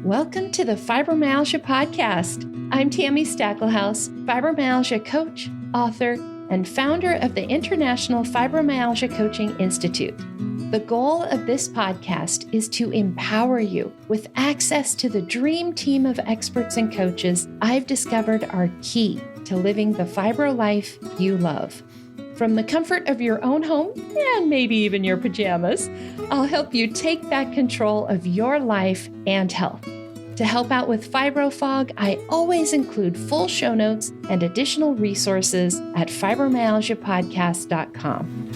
Welcome to the Fibromyalgia Podcast. I'm Tammy Stacklehouse, fibromyalgia coach, author, and founder of the International Fibromyalgia Coaching Institute. The goal of this podcast is to empower you with access to the dream team of experts and coaches I've discovered are key to living the fibro life you love. From the comfort of your own home, and maybe even your pajamas, I'll help you take back control of your life and health. To help out with fibro fog, I always include full show notes and additional resources at fibromyalgiapodcast.com.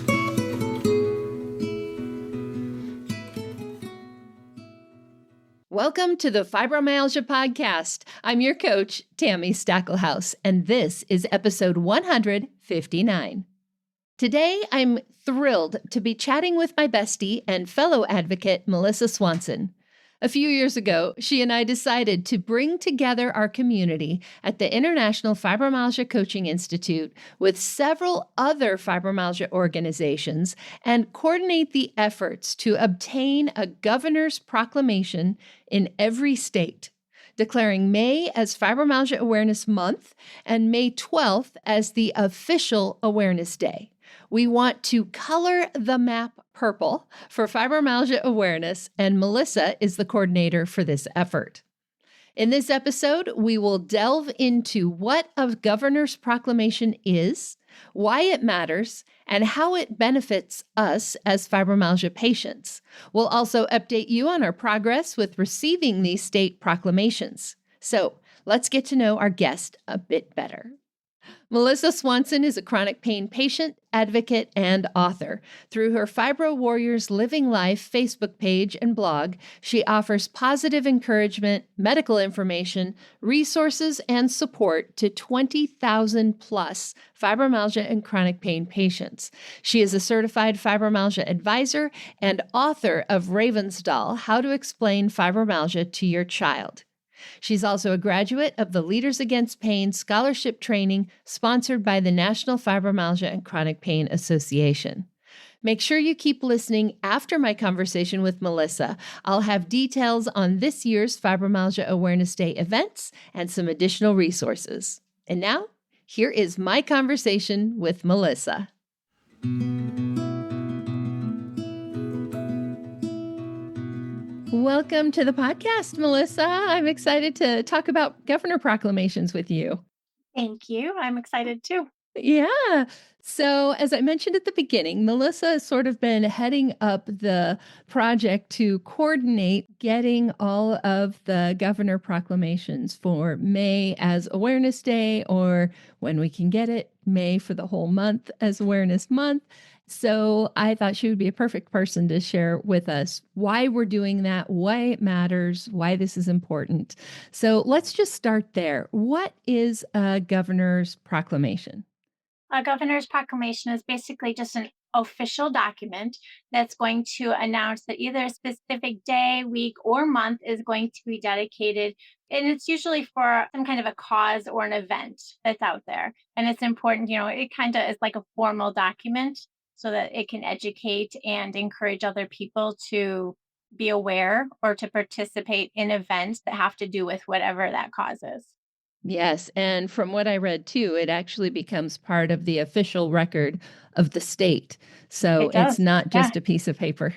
Welcome to the Fibromyalgia Podcast. I'm your coach, Tammy Stacklehouse, and this is episode 159. Today, I'm thrilled to be chatting with my bestie and fellow advocate, Melissa Swanson. A few years ago, she and I decided to bring together our community at the International Fibromyalgia Coaching Institute with several other fibromyalgia organizations and coordinate the efforts to obtain a governor's proclamation in every state, declaring May as Fibromyalgia Awareness Month and May 12th as the official Awareness Day. We want to color the map purple for fibromyalgia awareness, and Melissa is the coordinator for this effort. In this episode, we will delve into what a governor's proclamation is, why it matters, and how it benefits us as fibromyalgia patients. We'll also update you on our progress with receiving these state proclamations. So let's get to know our guest a bit better. Melissa Swanson is a chronic pain patient, advocate, and author. Through her Fibro Warriors Living Life Facebook page and blog, she offers positive encouragement, medical information, resources, and support to 20,000 plus fibromyalgia and chronic pain patients. She is a certified fibromyalgia advisor and author of Ravensdoll, How to Explain Fibromyalgia to Your Child. She's also a graduate of the Leaders Against Pain scholarship training sponsored by the National Fibromyalgia and Chronic Pain Association. Make sure you keep listening after my conversation with Melissa. I'll have details on this year's Fibromyalgia Awareness Day events and some additional resources. And now, here is my conversation with Melissa. Welcome to the podcast, Melissa. I'm excited to talk about governor proclamations with you. Thank you. I'm excited too. Yeah. So as I mentioned at the beginning, Melissa has sort of been heading up the project to coordinate getting all of the governor proclamations for May as Awareness Day, or when we can get it, May for the whole month as Awareness Month. So I thought she would be a perfect person to share with us why we're doing that, why it matters, why this is important. So let's just start there. What is a governor's proclamation? A governor's proclamation is basically just an official document that's going to announce that either a specific day, week, or month is going to be dedicated. And it's usually for some kind of a cause or an event that's out there. And it's important, it kind of is like a formal document so that it can educate and encourage other people to be aware or to participate in events that have to do with whatever that cause is. Yes. And from what I read too, it actually becomes part of the official record of the state. So it's not just a piece of paper.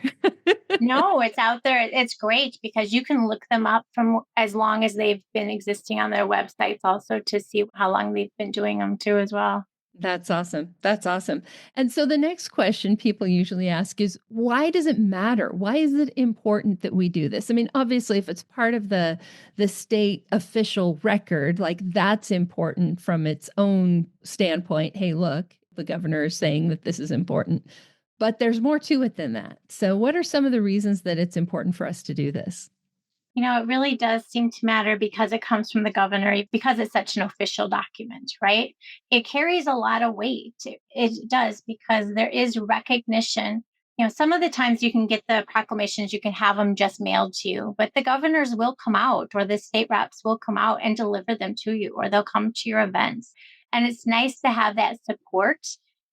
No, it's out there. It's great because you can look them up from as long as they've been existing on their websites also to see how long they've been doing them too as well. That's awesome. That's awesome. And so the next question people usually ask is, why does it matter? Why is it important that we do this? I mean, obviously, if it's part of the state official record, like that's important from its own standpoint. Hey, look, the governor is saying that this is important. But there's more to it than that. So what are some of the reasons that it's important for us to do this? It really does seem to matter because it comes from the governor, because it's such an official document, right? It carries a lot of weight. It does because there is recognition. Some of the times you can get the proclamations, you can have them just mailed to you, but the governors will come out or the state reps will come out and deliver them to you, or they'll come to your events. And it's nice to have that support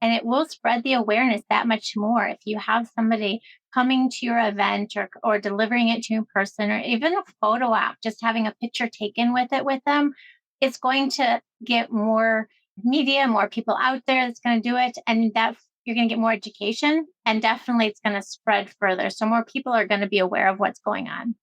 And it will spread the awareness that much more if you have somebody coming to your event or delivering it to you in person, or even a photo op, just having a picture taken with it with them. It's going to get more media, more people out there that's going to do it. And that you're going to get more education, and definitely it's going to spread further. So more people are going to be aware of what's going on.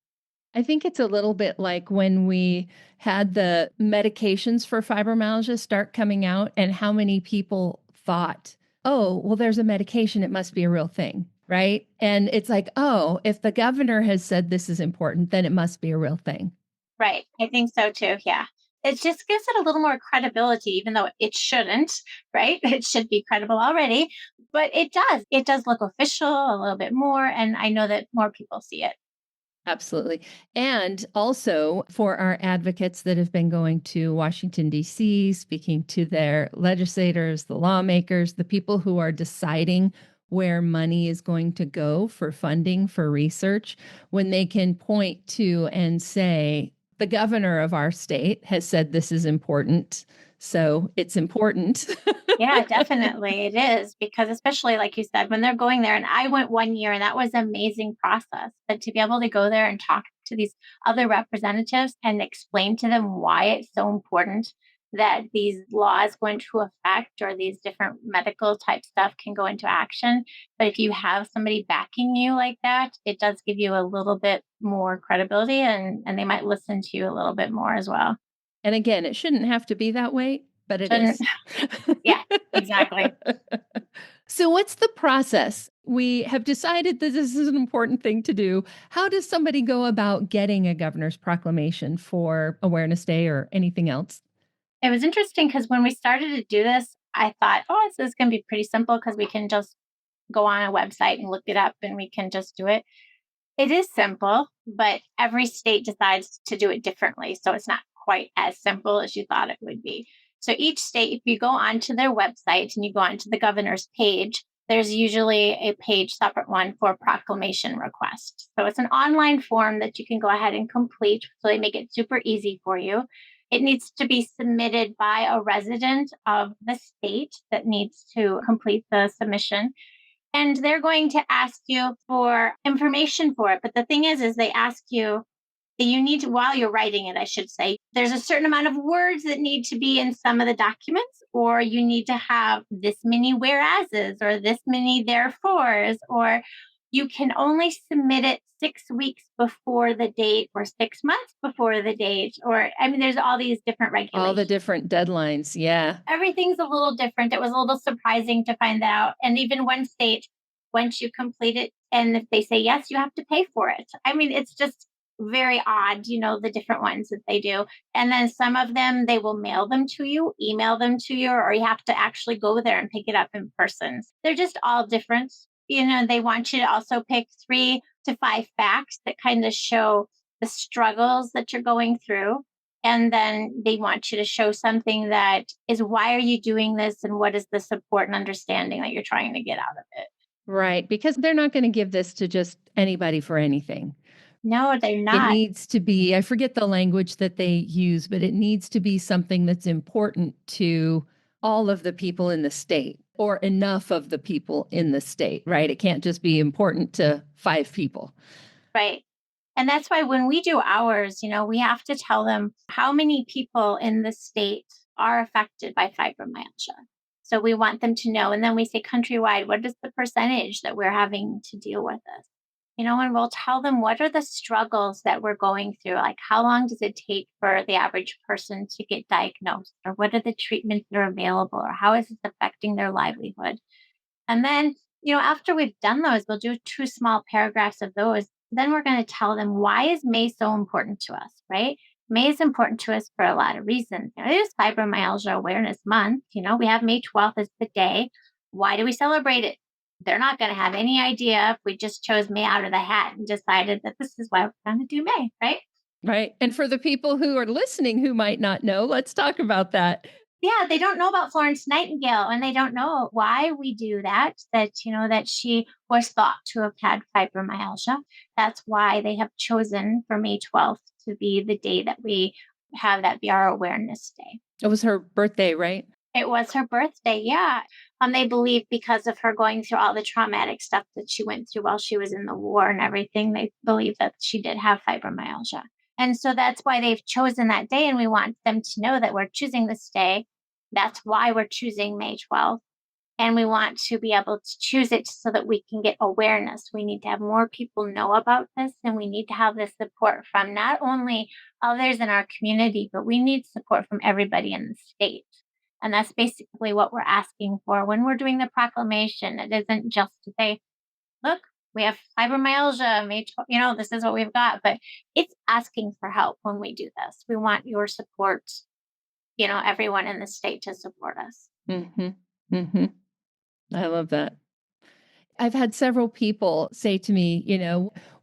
I think it's a little bit like when we had the medications for fibromyalgia start coming out, and how many people thought, oh, well, there's a medication, it must be a real thing, right? And it's like, oh, if the governor has said this is important, then it must be a real thing. Right. I think so too. Yeah. It just gives it a little more credibility, even though it shouldn't, right? It should be credible already, but it does. It does look official a little bit more. And I know that more people see it. Absolutely. And also for our advocates that have been going to Washington, D.C., speaking to their legislators, the lawmakers, the people who are deciding where money is going to go for funding for research, when they can point to and say, the governor of our state has said this is important, so it's important. Yeah, definitely. It is because, especially like you said, when they're going there, and I went 1 year and that was an amazing process. But to be able to go there and talk to these other representatives and explain to them why it's so important that these laws go into effect, or these different medical type stuff can go into action. But if you have somebody backing you like that, it does give you a little bit more credibility, and they might listen to you a little bit more as well. And again, it shouldn't have to be that way, but it Shouldn't, is. yeah, exactly. So, what's the process? We have decided that this is an important thing to do. How does somebody go about getting a governor's proclamation for Awareness Day or anything else? It was interesting because when we started to do this, I thought, oh, this is going to be pretty simple because we can just go on a website and look it up and we can just do it. It is simple, but every state decides to do it differently. So it's not quite as simple as you thought it would be. So each state, if you go onto their website and you go onto the governor's page, there's usually a page, separate one for proclamation request. So it's an online form that you can go ahead and complete. So they make it super easy for you. It needs to be submitted by a resident of the state that needs to complete the submission, and they're going to ask you for information for it. But the thing is they ask you, you need to, while you're writing it, I should say, there's a certain amount of words that need to be in some of the documents, or you need to have this many whereases or this many therefores, or you can only submit it 6 weeks before the date or 6 months before the date. Or, I mean, there's all these different regulations. All the different deadlines. Yeah. Everything's a little different. It was a little surprising to find that out. And even one state, once you complete it, and if they say yes, you have to pay for it. I mean, it's just very odd, the different ones that they do. And then some of them, they will mail them to you, email them to you, or you have to actually go there and pick it up in person. They're just all different. They want you to also pick 3 to 5 facts that kind of show the struggles that you're going through. And then they want you to show something that is, why are you doing this? And what is the support and understanding that you're trying to get out of it? Right. Because they're not going to give this to just anybody for anything. No, they're It not. needs to be, I forget the language that they use, but it needs to be something that's important to all of the people in the state, or enough of the people in the state, right? It can't just be important to 5 people. Right. And that's why when we do ours, we have to tell them how many people in the state are affected by fibromyalgia. So we want them to know. And then we say countrywide, what is the percentage that we're having to deal with this? And we'll tell them what are the struggles that we're going through. Like, how long does it take for the average person to get diagnosed? Or what are the treatments that are available? Or how is it affecting their livelihood? And then, after we've done those, we'll do 2 small paragraphs of those. Then we're going to tell them, why is May so important to us, right? May is important to us for a lot of reasons. It is Fibromyalgia Awareness Month. We have May 12th as the day. Why do we celebrate it? They're not going to have any idea if we just chose May out of the hat and decided that this is why we're going to do May, right? Right. And for the people who are listening who might not know, let's talk about that. Yeah, they don't know about Florence Nightingale, and they don't know why we do that, that she was thought to have had fibromyalgia. That's why they have chosen for May 12th to be the day that we have that be our awareness day. It was her birthday, right? It was her birthday, yeah. They believe because of her going through all the traumatic stuff that she went through while she was in the war and everything, they believe that she did have fibromyalgia. And so that's why they've chosen that day. And we want them to know that we're choosing this day. That's why we're choosing May 12th. And we want to be able to choose it so that we can get awareness. We need to have more people know about this, and we need to have the support from not only others in our community, but we need support from everybody in the state. And that's basically what we're asking for when we're doing the proclamation. It isn't just to say, look, we have fibromyalgia, this is what we've got, but it's asking for help when we do this. We want your support, everyone in the state to support us. Mm-hmm. Mm-hmm. I love that. I've had several people say to me,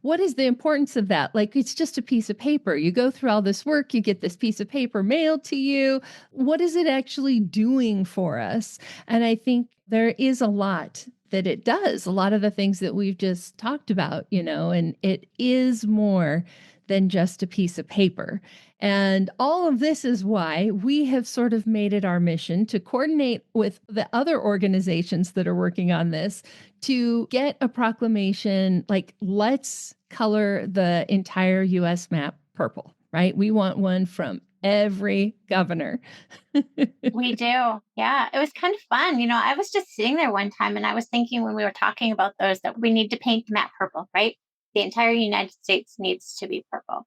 what is the importance of that? Like, it's just a piece of paper. You go through all this work, you get this piece of paper mailed to you. What is it actually doing for us? And I think there is a lot that it does, a lot of the things that we've just talked about, and it is more than just a piece of paper. And all of this is why we have sort of made it our mission to coordinate with the other organizations that are working on this to get a proclamation like, let's color the entire US map purple, right? We want one from every governor. We do. Yeah. It was kind of fun. I was just sitting there one time and I was thinking when we were talking about those that we need to paint the map purple, right? The entire United States needs to be purple.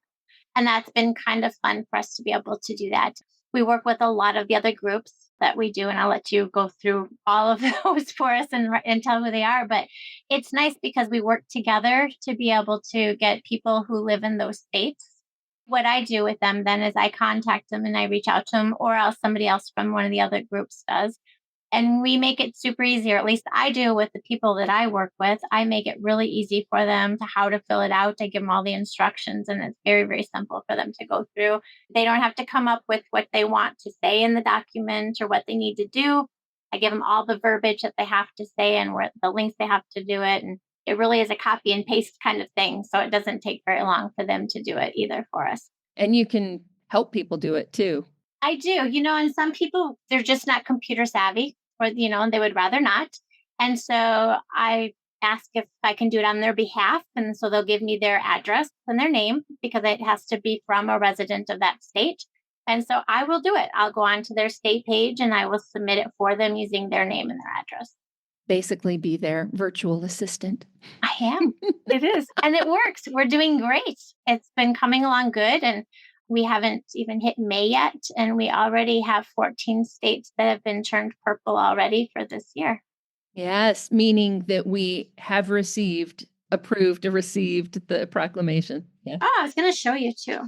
And that's been kind of fun for us to be able to do that. We work with a lot of the other groups that we do, and I'll let you go through all of those for us and tell who they are. But it's nice because we work together to be able to get people who live in those states. What I do with them then is I contact them and I reach out to them, or else somebody else from one of the other groups does. And we make it super easy, or at least I do with the people that I work with. I make it really easy for them to how to fill it out. I give them all the instructions and it's very, very simple for them to go through. They don't have to come up with what they want to say in the document or what they need to do. I give them all the verbiage that they have to say and where the links they have to do it. And it really is a copy and paste kind of thing. So it doesn't take very long for them to do it either for us. And you can help people do it too. I do, and some people, they're just not computer savvy or, and they would rather not. And so I ask if I can do it on their behalf. And so they'll give me their address and their name because it has to be from a resident of that state. And so I will do it. I'll go onto their state page and I will submit it for them using their name and their address. Basically be their virtual assistant. I am. It is. And it works. We're doing great. It's been coming along good. And we haven't even hit May yet. And we already have 14 states that have been turned purple already for this year. Yes, meaning that we have received the proclamation. Yeah. Oh, I was going to show you too.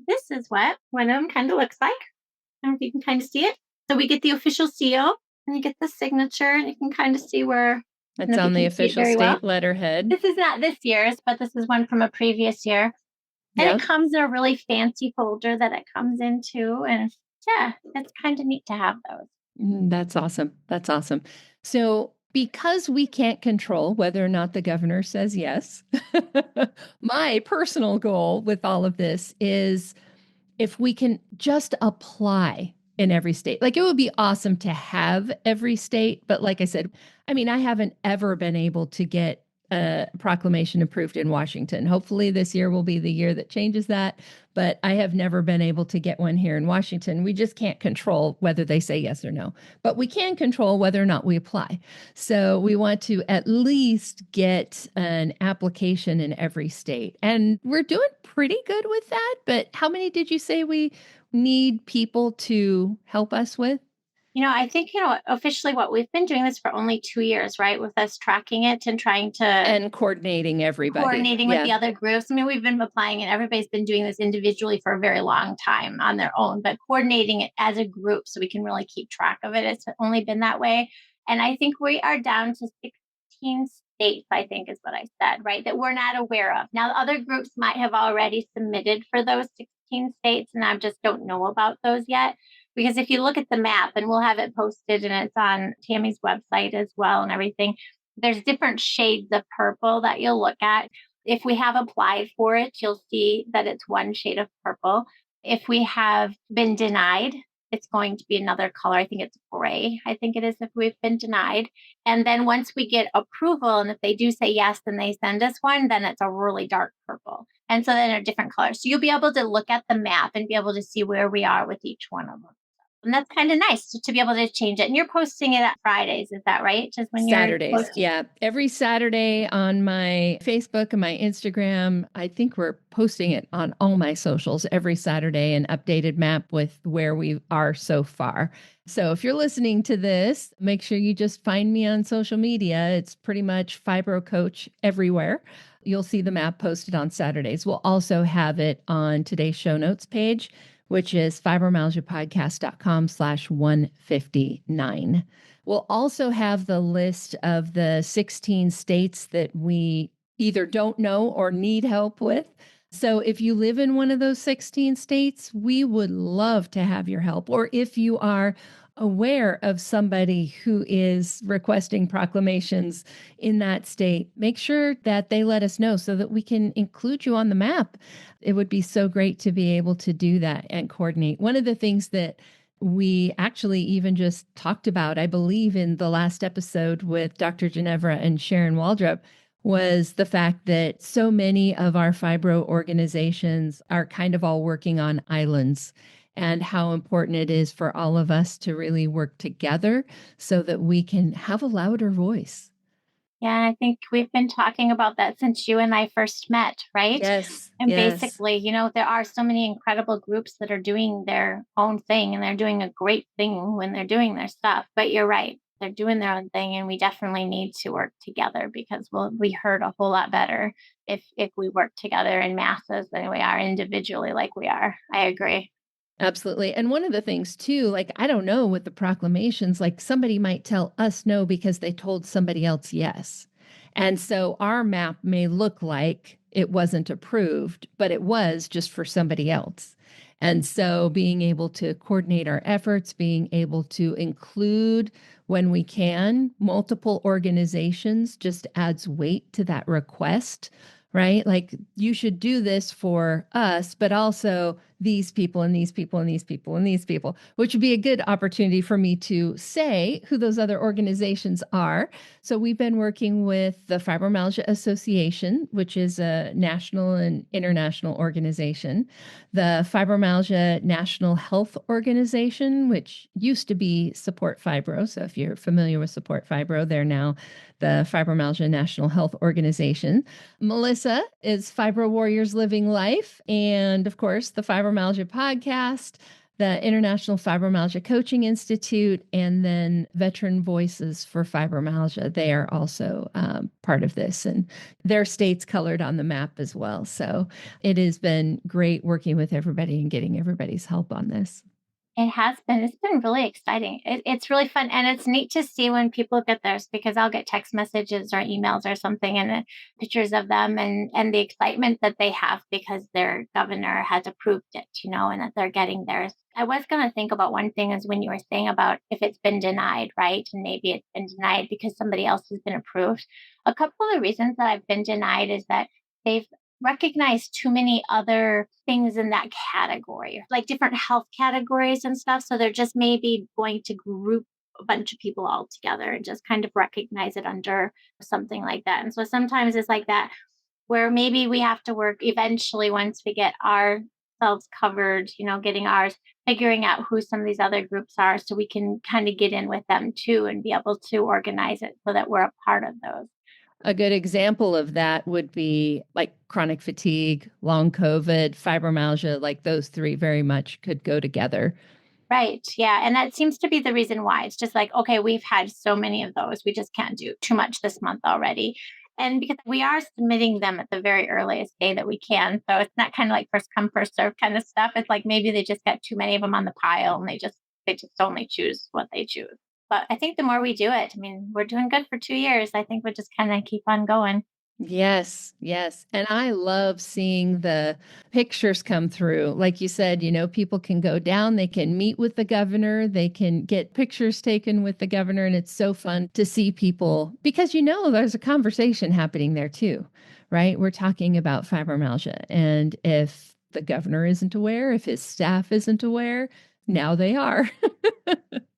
This is what one of them kind of looks like. I don't know if you can kind of see it. So we get the official seal and you get the signature and you can kind of see where it's on the official state letterhead. This is not this year's, but this is one from a previous year. And It comes in a really fancy folder that it comes into. And yeah, it's kind of neat to have those. That's awesome. That's awesome. So because we can't control whether or not the governor says yes, my personal goal with all of this is if we can just apply in every state. Like, it would be awesome to have every state. But like I said, I haven't ever been able to get a proclamation approved in Washington. Hopefully this year will be the year that changes that. But I have never been able to get one here in Washington. We just can't control whether they say yes or no, but we can control whether or not we apply. So we want to at least get an application in every state. And we're doing pretty good with that. But how many did you say we need people to help us with? I think, officially what we've been doing this for only 2 years, right? With us tracking it and trying to. And coordinating everybody. Coordinating with the other groups. We've been applying and everybody's been doing this individually for a very long time on their own, but coordinating it as a group so we can really keep track of it. It's only been that way. And I think we are down to 16 states, I think is what I said, right? That we're not aware of. Now, the other groups might have already submitted for those 16 states, and I just don't know about those yet. Because if you look at the map, and we'll have it posted and it's on Tammy's website as well and everything, there's different shades of purple that you'll look at. If we have applied for it, you'll see that it's one shade of purple. If we have been denied, it's going to be another color. I think it's gray. I think it is if we've been denied. And then once we get approval, and if they do say yes, then they send us one, then it's a really dark purple. And so then a different color. So you'll be able to look at the map and be able to see where we are with each one of them. And that's kind of nice to be able to change it. And you're posting it at Fridays, is that right? Just when you're Saturdays. posting. Yeah. Every Saturday on my Facebook and my Instagram. I think we're posting it on all my socials every Saturday, an updated map with where we are so far. So if you're listening to this, make sure you just find me on social media. It's pretty much Fibro Coach everywhere. You'll see the map posted on Saturdays. We'll also have it on today's show notes page, which is fibromyalgiapodcast.com/159. We'll also have the list of the 16 states that we either don't know or need help with. So if you live in one of those 16 states, we would love to have your help. Or if you are aware of somebody who is requesting proclamations in that state, make sure that they let us know so that we can include you on the map. It would be so great to be able to do that and coordinate. One of the things that we actually even just talked about, I believe, in the last episode with Dr. Ginevra and Sharon Waldrop, was the fact that so many of our fibro organizations are kind of all working on islands, and how important it is for all of us to really work together so that we can have a louder voice. Yeah, I think we've been talking about that since you and I first met, right? Yes, And yes. basically, there are so many incredible groups that are doing their own thing, and they're doing a great thing when they're doing their stuff. But you're right, they're doing their own thing, and we definitely need to work together because we'll be heard a whole lot better if we work together in masses than we are individually like we are. I agree. Absolutely. And one of the things too, like, I don't know with the proclamations, like somebody might tell us no because they told somebody else yes. And so our map may look like it wasn't approved, but it was just for somebody else. And so being able to coordinate our efforts, being able to include when we can multiple organizations just adds weight to that request, right? Like, you should do this for us, but also these people and these people and these people and these people, which would be a good opportunity for me to say who those other organizations are. So we've been working with the Fibromyalgia Association, which is a national and international organization, the Fibromyalgia National Health Organization, which used to be Support Fibro. So if you're familiar with Support Fibro, they're now the Fibromyalgia National Health Organization. Melissa is Fibro Warriors Living Life, and of course, the Fibromyalgia Podcast, the International Fibromyalgia Coaching Institute, and then Veteran Voices for Fibromyalgia. They are also part of this, and their states colored on the map as well. So it has been great working with everybody and getting everybody's help on this. It has been. It's been really exciting. It's really fun, and it's neat to see when people get theirs because I'll get text messages or emails or something, and pictures of them, and the excitement that they have because their governor has approved it, and that they're getting theirs. I was going to think about one thing is when you were saying about if it's been denied, right, and maybe it's been denied because somebody else has been approved. A couple of the reasons that I've been denied is that they've recognize too many other things in that category, like different health categories and stuff. So they're just maybe going to group a bunch of people all together and just kind of recognize it under something like that. And so sometimes it's like that, where maybe we have to work eventually once we get ourselves covered, getting ours, figuring out who some of these other groups are so we can kind of get in with them too and be able to organize it so that we're a part of those. A good example of that would be like chronic fatigue, long COVID, fibromyalgia, like those three very much could go together. Right. Yeah. And that seems to be the reason why. It's just like, okay, we've had so many of those. We just can't do too much this month already. And because we are submitting them at the very earliest day that we can. So it's not kind of like first come, first serve kind of stuff. It's like maybe they just got too many of them on the pile and they just only choose what they choose. But I think the more we do it, I mean, we're doing good for 2 years. I think we'll just kind of keep on going. Yes, yes. And I love seeing the pictures come through. Like you said, people can go down, they can meet with the governor, they can get pictures taken with the governor. And it's so fun to see people because, there's a conversation happening there too, right? We're talking about fibromyalgia. And if the governor isn't aware, if his staff isn't aware, now they are.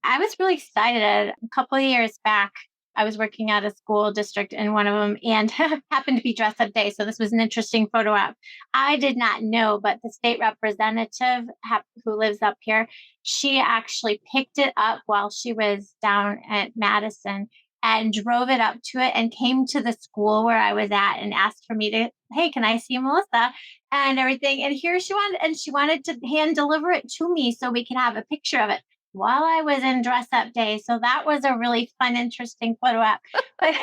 I was really excited. A couple of years back, I was working at a school district in one of them and happened to be dress up day. So this was an interesting photo op. I did not know, but the state representative who lives up here, she actually picked it up while she was down at Madison and drove it up to it and came to the school where I was at and asked for me to, hey, can I see Melissa and everything? And here she wanted to hand deliver it to me so we could have a picture of it while I was in dress up day. So that was a really fun, interesting photo op. But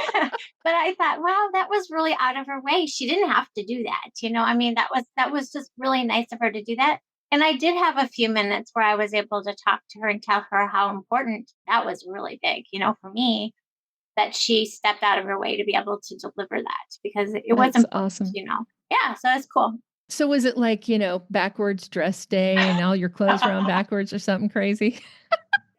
but I thought, wow, that was really out of her way. She didn't have to do that. I mean, that was just really nice of her to do that. And I did have a few minutes where I was able to talk to her and tell her how important that was really big, for me, that she stepped out of her way to be able to deliver that because it was That's important. awesome. Yeah, so it's cool. So was it like, backwards dress day and all your clothes were on backwards or something crazy?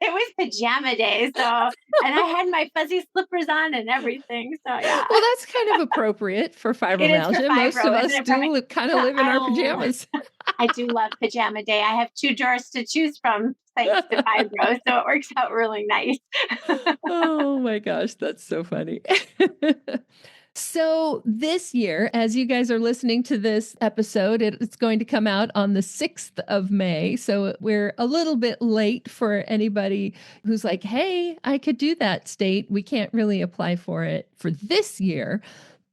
It was pajama day, and I had my fuzzy slippers on and everything, so yeah. Well, that's kind of appropriate for It is for fibromyalgia. Most of fibro, isn't us it perfect? kind of So live in our pajamas. I do love pajama day. I have 2 drawers to choose from thanks to fibro, so it works out really nice. Oh my gosh, that's so funny. So, this year, as you guys are listening to this episode, it's going to come out on the 6th of May. So, we're a little bit late for anybody who's like, hey, I could do that state. We can't really apply for it for this year.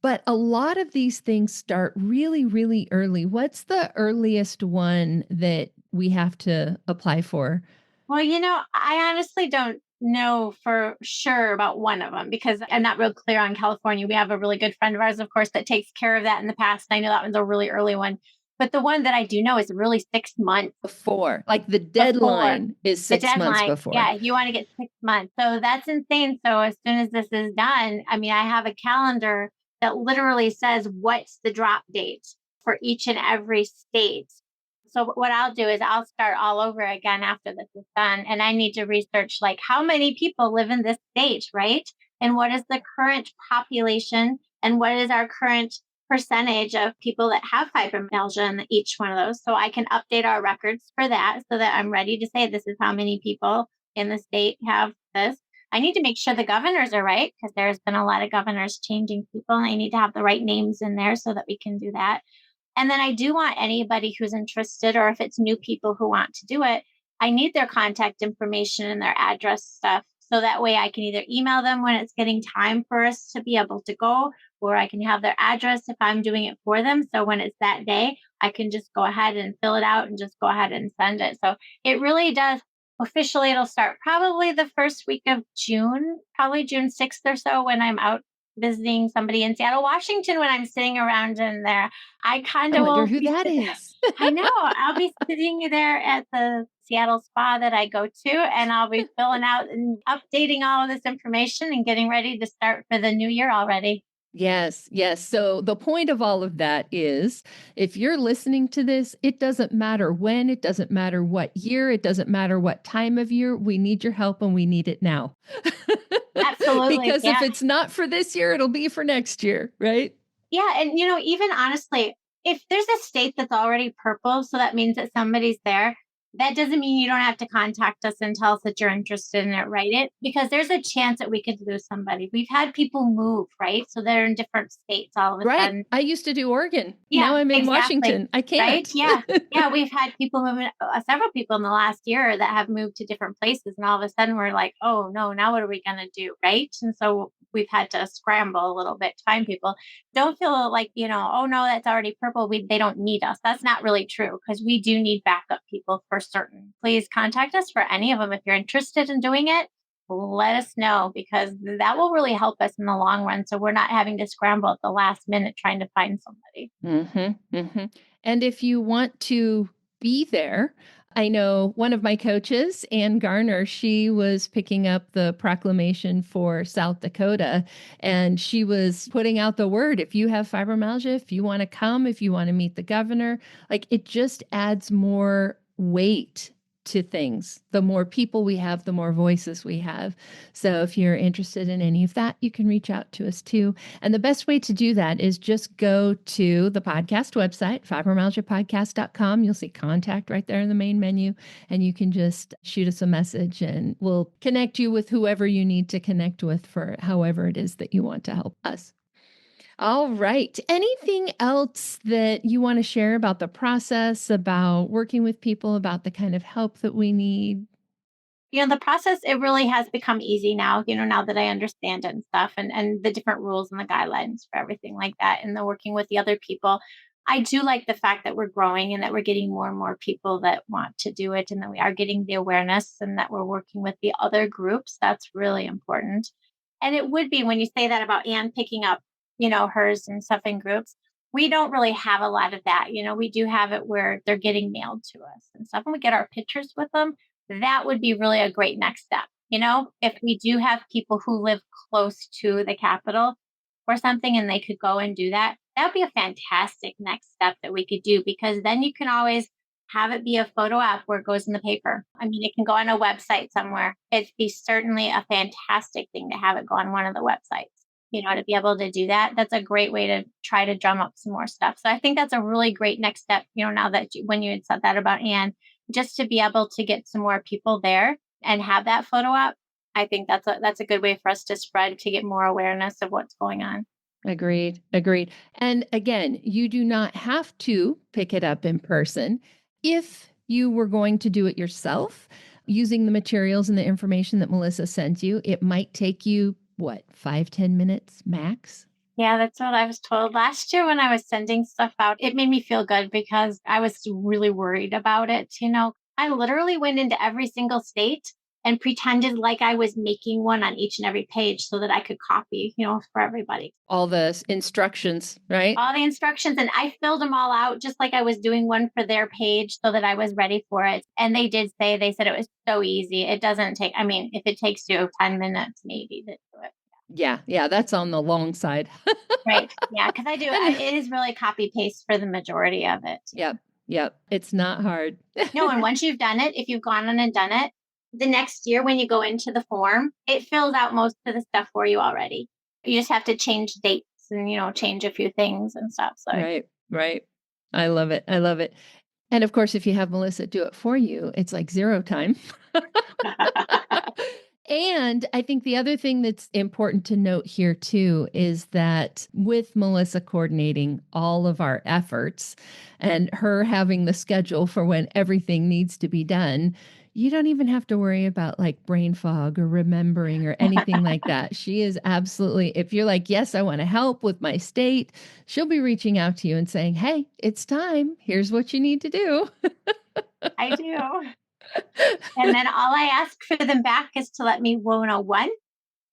But a lot of these things start really, really early. What's the earliest one that we have to apply for? Well, I honestly don't know for sure about one of them because I'm not real clear on California. We have a really good friend of ours, of course, that takes care of that in the past. I know that one's a really early one. But the one that I do know is really 6 months Before, like the before deadline is the 6 months deadline. before. Yeah, you want to get 6 months. So that's insane. So as soon as this is done, I mean, I have a calendar that literally says what's the drop date for each and every state. So what I'll do is I'll start all over again after this is done. And I need to research like how many people live in this state, right? And what is the current population and what is our current percentage of people that have fibromyalgia in each one of those. So I can update our records for that so that I'm ready to say this is how many people in the state have this. I need to make sure the governors are right because there's been a lot of governors changing people and I need to have the right names in there so that we can do that. And then I do want anybody who's interested, or if it's new people who want to do it, I need their contact information and their address stuff. So that way I can either email them when it's getting time for us to be able to go, or I can have their address if I'm doing it for them. So when it's that day, I can just go ahead and fill it out and just go ahead and send it. So it really does. Officially, it'll start probably the first week of June, probably June 6th or so when I'm out visiting somebody in Seattle, Washington, when I'm sitting around in there. I kind I of wonder will who be, that is. I know, I'll be sitting there at the Seattle spa that I go to, and I'll be filling out and updating all of this information and getting ready to start for the new year already. Yes, yes. So the point of all of that is if you're listening to this, it doesn't matter when, it doesn't matter what year, it doesn't matter what time of year. We need your help and we need it now. Absolutely. Because if Yeah. it's not for this year, it'll be for next year, right? Yeah. And, even honestly, if there's a state that's already purple, so that means that somebody's there, that doesn't mean you don't have to contact us and tell us that you're interested in it, write it, because there's a chance that we could lose somebody. We've had people move, right? So they're in different states all of a Right. sudden. I used to do Oregon. Yeah, Now I'm in exactly. Washington. I Right? can't. Yeah. Yeah, we've had people moving, several people in the last year that have moved to different places, and all of a sudden we're like, "Oh, no, now what are we gonna do?" Right? And so we've had to scramble a little bit to find people. Don't feel like, "Oh, no, that's already purple, they don't need us." That's not really true because we do need backup people for certain. Please contact us for any of them if you're interested in doing it. Let us know because that will really help us in the long run. So we're not having to scramble at the last minute trying to find somebody. And if you want to be there, I know one of my coaches, Ann Garner, she was picking up the proclamation for South Dakota and she was putting out the word. If you have fibromyalgia, if you want to come, if you want to meet the governor, like it just adds more weight to things. The more people we have, the more voices we have. So if you're interested in any of that, you can reach out to us too. And the best way to do that is just go to the podcast website, fibromyalgiapodcast.com. You'll see contact right there in the main menu, and you can just shoot us a message and we'll connect you with whoever you need to connect with for however it is that you want to help us. All right. Anything else that you want to share about the process, about working with people, about the kind of help that we need? The process, it really has become easy now, now that I understand it and stuff, and the different rules and the guidelines for everything like that, and the working with the other people. I do like the fact that we're growing and that we're getting more and more people that want to do it, and that we are getting the awareness and that we're working with the other groups. That's really important. And it would be when you say that about Anne picking up, hers and stuff in groups. We don't really have a lot of that. We do have it where they're getting mailed to us and stuff, and we get our pictures with them. That would be really a great next step. If we do have people who live close to the capital or something and they could go and do that, that would be a fantastic next step that we could do, because then you can always have it be a photo op where it goes in the paper. I mean, it can go on a website somewhere. It'd be certainly a fantastic thing to have it go on one of the websites. To be able to do that, that's a great way to try to drum up some more stuff. So I think that's a really great next step, now that when you had said that about Anne, just to be able to get some more people there and have that photo op. I think that's a good way for us to spread, to get more awareness of what's going on. Agreed. Agreed. And again, you do not have to pick it up in person. If you were going to do it yourself, using the materials and the information that Melissa sent you, it might take you, what, 5-10 minutes max? Yeah, that's what I was told last year when I was sending stuff out. It made me feel good because I was really worried about it. I literally went into every single state and pretended like I was making one on each and every page so that I could copy, for everybody. All the instructions, right? All the instructions, and I filled them all out just like I was doing one for their page so that I was ready for it. And they said it was so easy. It doesn't take, I mean, if it takes you 10 minutes maybe to do it. Yeah. Yeah. That's on the long side. Right. Yeah. Cause it is really copy paste for the majority of it. Yep. Yep. It's not hard. No, and once you've done it, if you've gone on and done it, the next year when you go into the form, it fills out most of the stuff for you already. You just have to change dates and, change a few things and stuff. So Right. Right. I love it. I love it. And of course, if you have Melissa do it for you, it's like zero time. And I think the other thing that's important to note here too is that with Melissa coordinating all of our efforts and her having the schedule for when everything needs to be done, you don't even have to worry about like brain fog or remembering or anything like that. She is absolutely, if you're like, yes, I want to help with my state, she'll be reaching out to you and saying, hey, it's time. Here's what you need to do. I do. And then all I ask for them back is to let me know, one,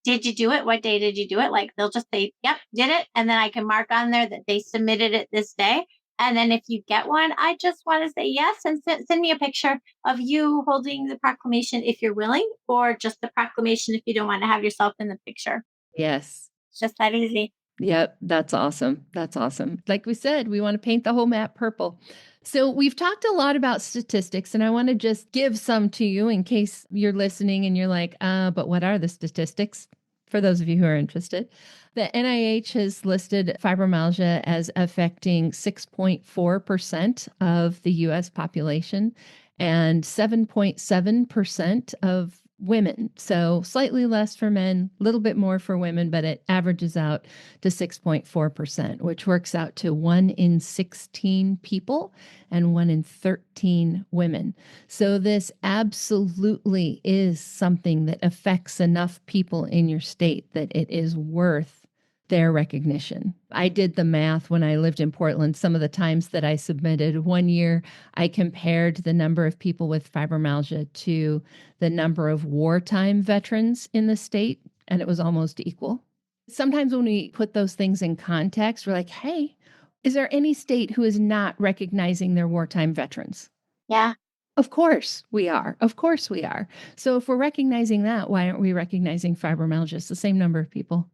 did you do it? What day did you do it? Like they'll just say, yep, did it. And then I can mark on there that they submitted it this day. And then if you get one, I just want to say yes and send me a picture of you holding the proclamation if you're willing, or just the proclamation if you don't want to have yourself in the picture. Yes. It's just that easy. Yep, that's awesome. That's awesome. Like we said, we want to paint the whole map purple. So we've talked a lot about statistics, and I want to just give some to you in case you're listening and you're like, but what are the statistics? For those of you who are interested, the NIH has listed fibromyalgia as affecting 6.4% of the US population and 7.7% of women. So slightly less for men, a little bit more for women, but it averages out to 6.4%, which works out to 1 in 16 people and 1 in 13 women. So this absolutely is something that affects enough people in your state that it is worth their recognition. I did the math when I lived in Portland. Some of the times that I submitted, one year I compared the number of people with fibromyalgia to the number of wartime veterans in the state, and it was almost equal. Sometimes when we put those things in context, we're like, hey, is there any state who is not recognizing their wartime veterans? Yeah. Of course we are. Of course we are. So if we're recognizing that, why aren't we recognizing fibromyalgia? It's the same number of people.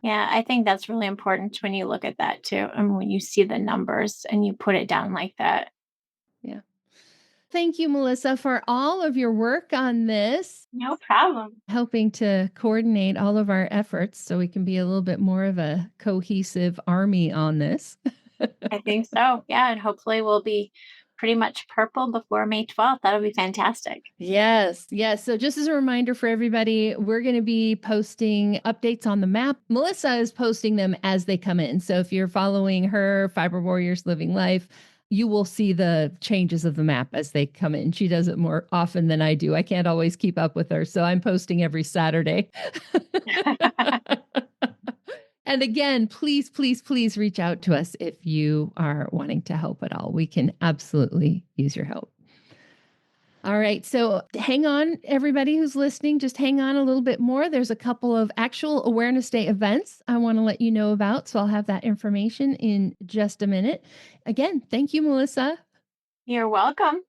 Yeah, I think that's really important when you look at that too. And when you see the numbers and you put it down like that. Yeah. Thank you, Melissa, for all of your work on this, No problem. helping to coordinate all of our efforts so we can be a little bit more of a cohesive army on this. I think so. Yeah. And hopefully we'll be pretty much purple before May 12th. That'll be fantastic. Yes, yes. So, just as a reminder for everybody, we're going to be posting updates on the map. Melissa is posting them as they come in. So, if you're following her Fiber Warriors Living Life, you will see the changes of the map as they come in. She does it more often than I do. I can't always keep up with her. So, I'm posting every Saturday. And again, please, please, please reach out to us if you are wanting to help at all. We can absolutely use your help. All right. So hang on, everybody who's listening, just hang on a little bit more. There's a couple of actual Awareness Day events I want to let you know about. So I'll have that information in just a minute. Again, thank you, Melissa. You're welcome.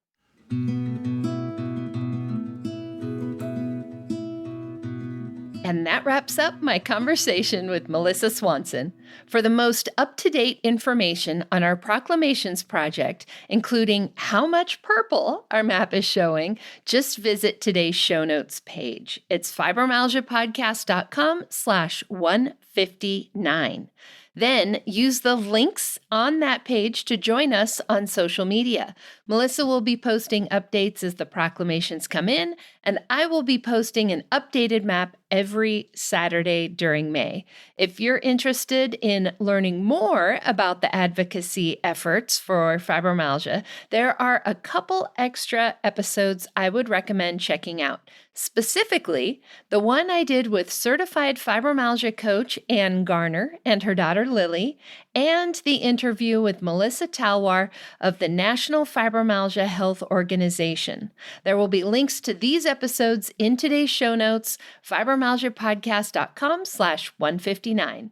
And that wraps up my conversation with Melissa Swanson. For the most up-to-date information on our Proclamations project, including how much purple our map is showing, just visit today's show notes page. It's fibromyalgiapodcast.com/159. Then use the links on that page to join us on social media. Melissa will be posting updates as the proclamations come in, and I will be posting an updated map every Saturday during May. If you're interested in learning more about the advocacy efforts for fibromyalgia, there are a couple extra episodes I would recommend checking out. Specifically, the one I did with certified fibromyalgia coach Ann Garner and her daughter Lily, and the interview with Melissa Talwar of the National Fibromyalgia Health Organization. There will be links to these episodes in today's show notes, fibromyalgiapodcast.com/159.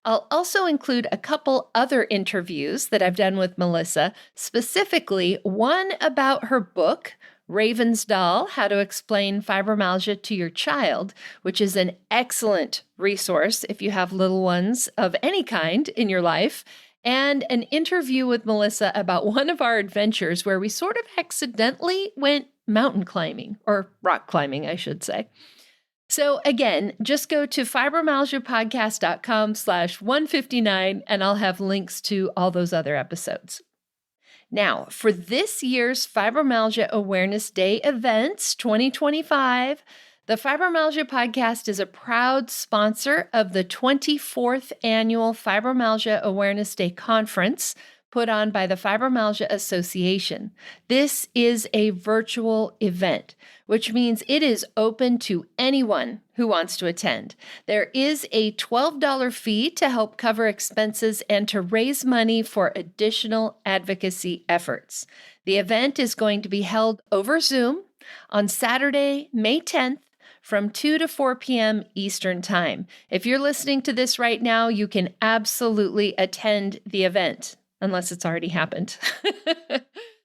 I'll also include a couple other interviews that I've done with Melissa, specifically one about her book, Raven's Doll, How to Explain Fibromyalgia to Your Child, which is an excellent resource if you have little ones of any kind in your life, and an interview with Melissa about one of our adventures where we sort of accidentally went mountain climbing, or rock climbing, I should say. So again, just go to fibromyalgiapodcast.com/159, and I'll have links to all those other episodes. Now, for this year's Fibromyalgia Awareness Day events 2025, the Fibromyalgia Podcast is a proud sponsor of the 24th Annual Fibromyalgia Awareness Day Conference put on by the Fibromyalgia Association. This is a virtual event, which means it is open to anyone who wants to attend. There is a $12 fee to help cover expenses and to raise money for additional advocacy efforts. The event is going to be held over Zoom on Saturday, May 10th, from 2 to 4 p.m. Eastern Time. If you're listening to this right now, you can absolutely attend the event, unless it's already happened.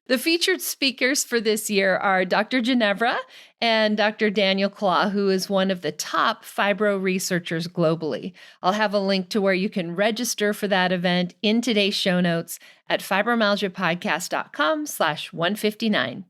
The featured speakers for this year are Dr. Ginevra and Dr. Daniel Claw, who is one of the top fibro researchers globally. I'll have a link to where you can register for that event in today's show notes at fibromyalgiapodcast.com/159.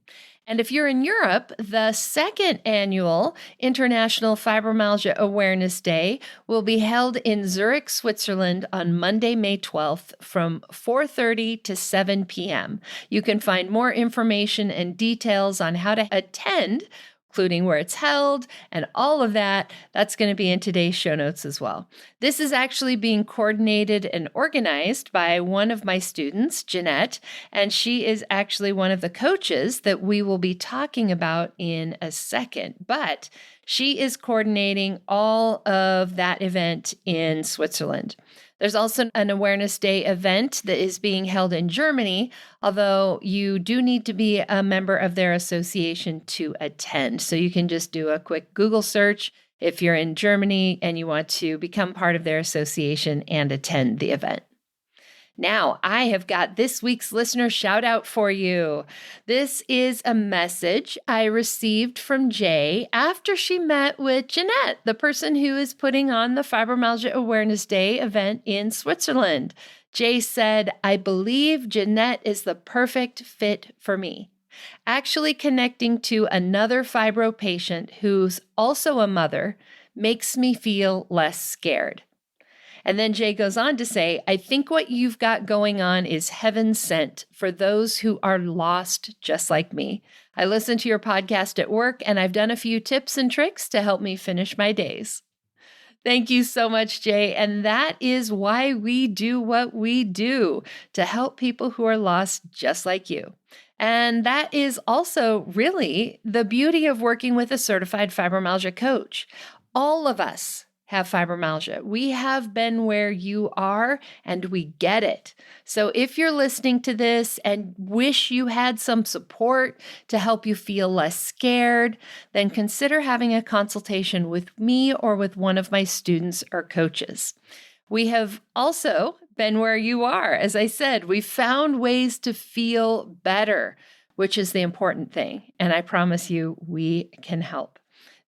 And if you're in Europe, the second annual International Fibromyalgia Awareness Day will be held in Zurich, Switzerland on Monday, May 12th from 4:30 to 7 p.m. You can find more information and details on how to attend, including where it's held and all of that. That's going to be in today's show notes as well. This is actually being coordinated and organized by one of my students, Jeanette, and she is actually one of the coaches that we will be talking about in a second. But she is coordinating all of that event in Switzerland. There's also an Awareness Day event that is being held in Germany, although you do need to be a member of their association to attend. So you can just do a quick Google search if you're in Germany and you want to become part of their association and attend the event. Now, I have got this week's listener shout out for you. This is a message I received from Jay after she met with Jeanette, the person who is putting on the Fibromyalgia Awareness Day event in Switzerland. Jay said, "I believe Jeanette is the perfect fit for me. Actually connecting to another fibro patient who's also a mother makes me feel less scared. And then Jay goes on to say, I think what you've got going on is heaven sent for those who are lost just like me. I listen to your podcast at work, and I've done a few tips and tricks to help me finish my days. Thank you so much, Jay. And that is why we do what we do, to help people who are lost just like you. And that is also really the beauty of working with a certified fibromyalgia coach. All of us have fibromyalgia. We have been where you are, and we get it. So if you're listening to this and wish you had some support to help you feel less scared, then consider having a consultation with me or with one of my students or coaches. We have also been where you are. As I said, we found ways to feel better, which is the important thing. And I promise you, we can help.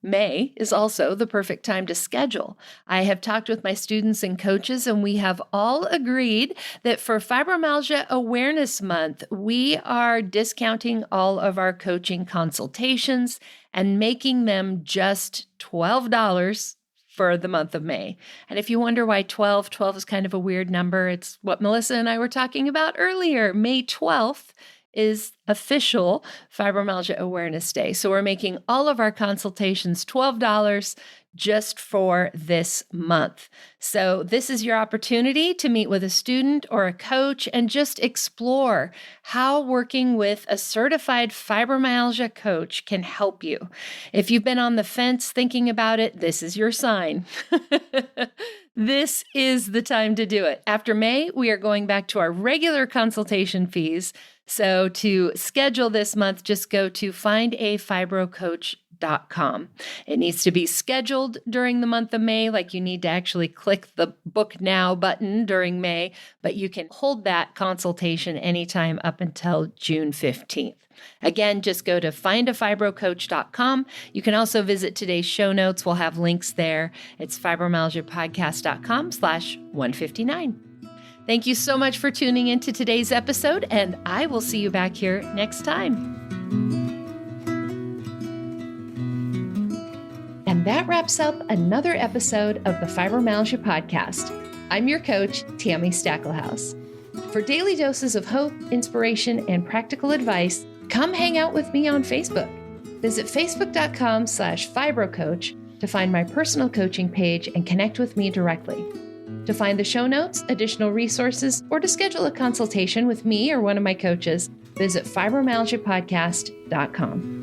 May is also the perfect time to schedule. I have talked with my students and coaches, and we have all agreed that for Fibromyalgia Awareness Month, we are discounting all of our coaching consultations and making them just $12 for the month of May. And if you wonder why 12 is kind of a weird number, it's what Melissa and I were talking about earlier. May 12th is official Fibromyalgia Awareness Day. So we're making all of our consultations $12 just for this month. So this is your opportunity to meet with a student or a coach and just explore how working with a certified fibromyalgia coach can help you. If you've been on the fence thinking about it, this is your sign. This is the time to do it. After May, we are going back to our regular consultation fees. So to schedule this month, just go to findafibrocoach.com. It needs to be scheduled during the month of May, like you need to actually click the book now button during May, but you can hold that consultation anytime up until June 15th. Again, just go to findafibrocoach.com. You can also visit today's show notes. We'll have links there. It's fibromyalgiapodcast.com/159. Thank you so much for tuning into today's episode, and I will see you back here next time. And that wraps up another episode of the Fibromyalgia Podcast. I'm your coach, Tammy Stacklehouse. For daily doses of hope, inspiration, and practical advice, come hang out with me on Facebook. Visit facebook.com/fibrocoach to find my personal coaching page and connect with me directly. To find the show notes, additional resources, or to schedule a consultation with me or one of my coaches, visit fibromyalgiapodcast.com.